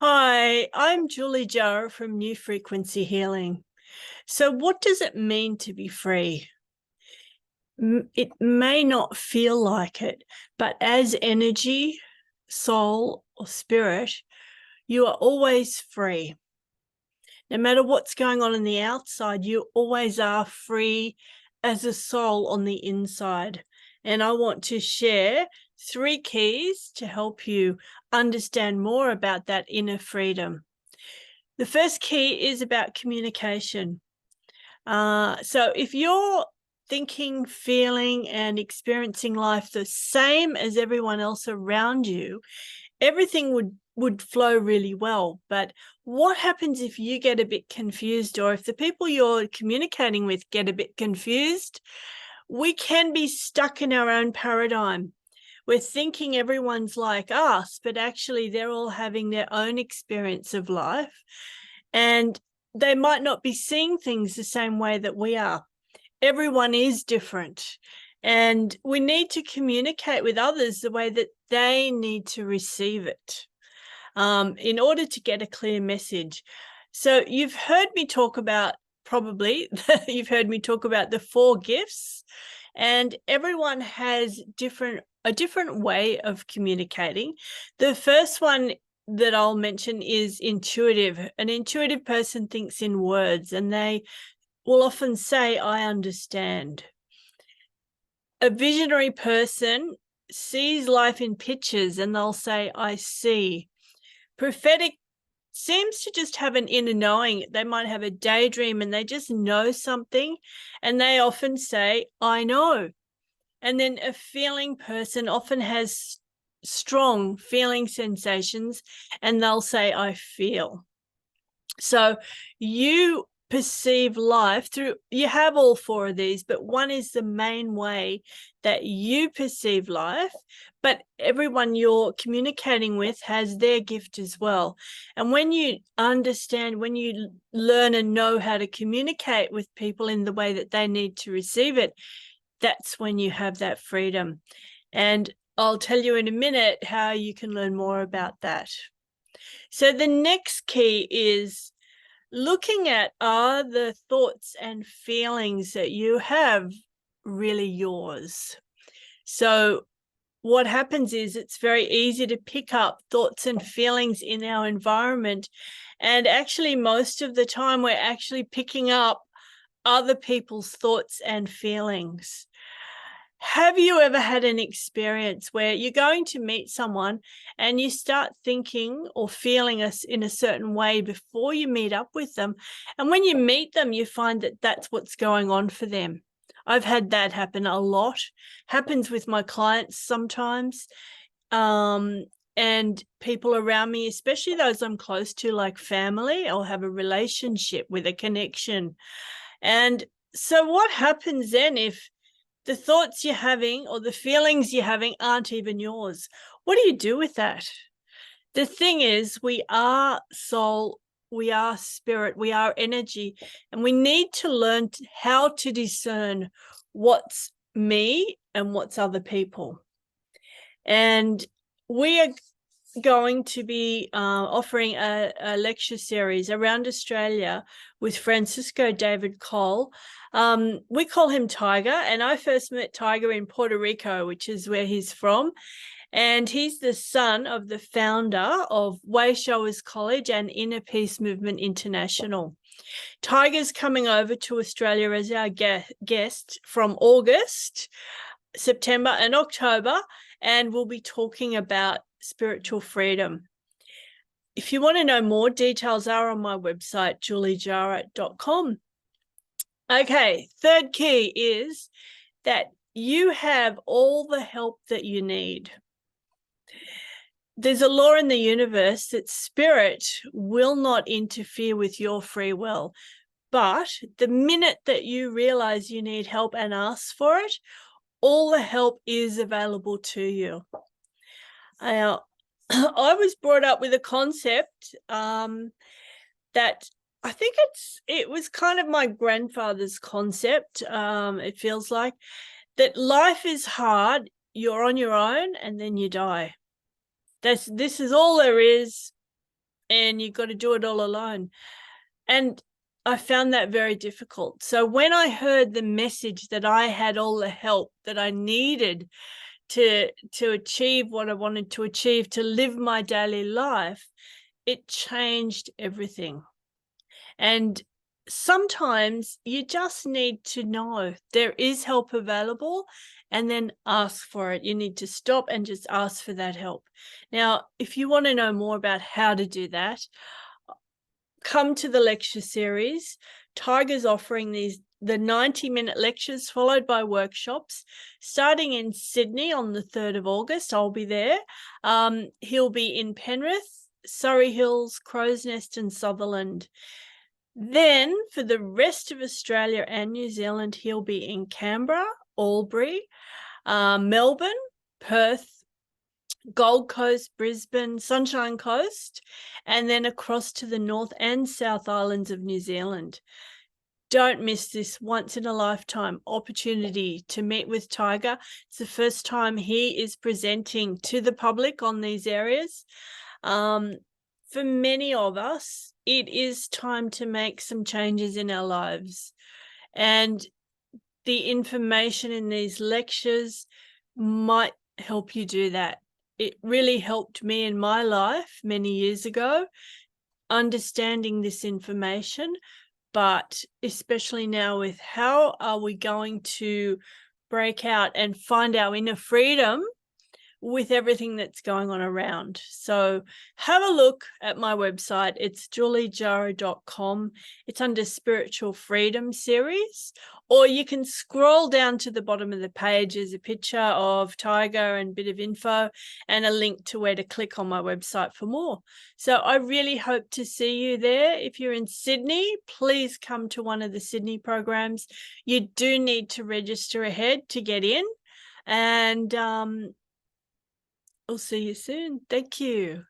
Hi, I'm Julie Jarrah from New Frequency Healing. So, what does it mean to be free? It may not feel like it, but as energy, soul, or spirit, you are always free. No matter what's going on the outside, you always are free as a soul on the inside. And I want to share 3 keys to help you understand more about that inner freedom. The first key is about communication. So if you're thinking, feeling, and experiencing life the same as everyone else around you, everything would flow really well. But what happens if you get a bit confused, or if the people you're communicating with get a bit confused? We can be stuck in our own paradigm. We're thinking everyone's like us, but actually they're all having their own experience of life. And they might not be seeing things the same way that we are. Everyone is different. And we need to communicate with others the way that they need to receive it in order to get a clear message. So you've heard me talk about, probably, you've heard me talk about the 4 gifts, and everyone has a different way of communicating. The first one that I'll mention is intuitive. An intuitive person thinks in words, and they will often say, I understand. A visionary person sees life in pictures, and they'll say, I see. Prophetic seems to just have an inner knowing. They might have a daydream and they just know something, and they often say, I know. And then a feeling person often has strong feeling sensations, and they'll say, I feel. So you perceive life through, you have all 4 of these, but one is the main way that you perceive life. But everyone you're communicating with has their gift as well. And when you understand, when you learn and know how to communicate with people in the way that they need to receive it, that's when you have that freedom. And I'll tell you in a minute how you can learn more about that. So the next key is looking at, are the thoughts and feelings that you have really yours? So what happens is it's very easy to pick up thoughts and feelings in our environment. And actually, most of the time, we're actually picking up other people's thoughts and feelings. Have you ever had an experience where you're going to meet someone and you start thinking or feeling us in a certain way before you meet up with them? And when you meet them, you find that that's what's going on for them. I've had that happen a lot. Happens with my clients sometimes. And people around me, especially those I'm close to, like family, I'll have a relationship with, a connection. And so what happens then if the thoughts you're having or the feelings you're having aren't even yours? What do you do with that? The thing is, we are soul, we are spirit, we are energy, and we need to learn how to discern what's me and what's other people. And we are going to be offering a lecture series around Australia with Francisco David Cole. We call him Tiger, and I first met Tiger in Puerto Rico, which is where he's from. And he's the son of the founder of Way Showers College and Inner Peace Movement International. Tiger's coming over to Australia as our guest from August, September, and October, and we'll be talking about spiritual freedom. If you want to know more, details are on my website, juliejarrett.com. Okay, third key is that you have all the help that you need. There's a law in the universe that spirit will not interfere with your free will. But the minute that you realize you need help and ask for it, all the help is available to you. I was brought up with a concept that I think it was kind of my grandfather's concept. It feels like that life is hard, you're on your own, and then you die. This is all there is. and you've got to do it all alone. And I found that very difficult. So when I heard the message that I had all the help that I needed to achieve what I wanted to achieve, to live my daily life, it changed everything. And sometimes you just need to know there is help available, and then ask for it. You need to stop and just ask for that help. Now, if you want to know more about how to do that, come to the lecture series. Tiger's offering the 90-minute lectures followed by workshops starting in Sydney on the 3rd of August. I'll be there. He'll be in Penrith, Surrey Hills, Crow's Nest and Sutherland. Then for the rest of Australia and New Zealand, he'll be in Canberra, Albury, Melbourne, Perth, Gold Coast, Brisbane, Sunshine Coast, and then across to the North and South Islands of New Zealand. Don't miss this once-in-a-lifetime opportunity to meet with Tiger. It's the first time he is presenting to the public on these areas. For many of us, it is time to make some changes in our lives. And the information in these lectures might help you do that. It really helped me in my life many years ago, understanding this information, but especially now with how are we going to break out and find our inner freedom with everything that's going on around. So have a look at my website. It's juliejarrah.com. It's under Spiritual Freedom Series, or you can scroll down to the bottom of the page. There's a picture of Tiger and a bit of info and a link to where to click on my website for more. So I really hope to see you there. If you're in Sydney, please come to one of the Sydney programs. You do need to register ahead to get in, and I'll see you soon. Thank you.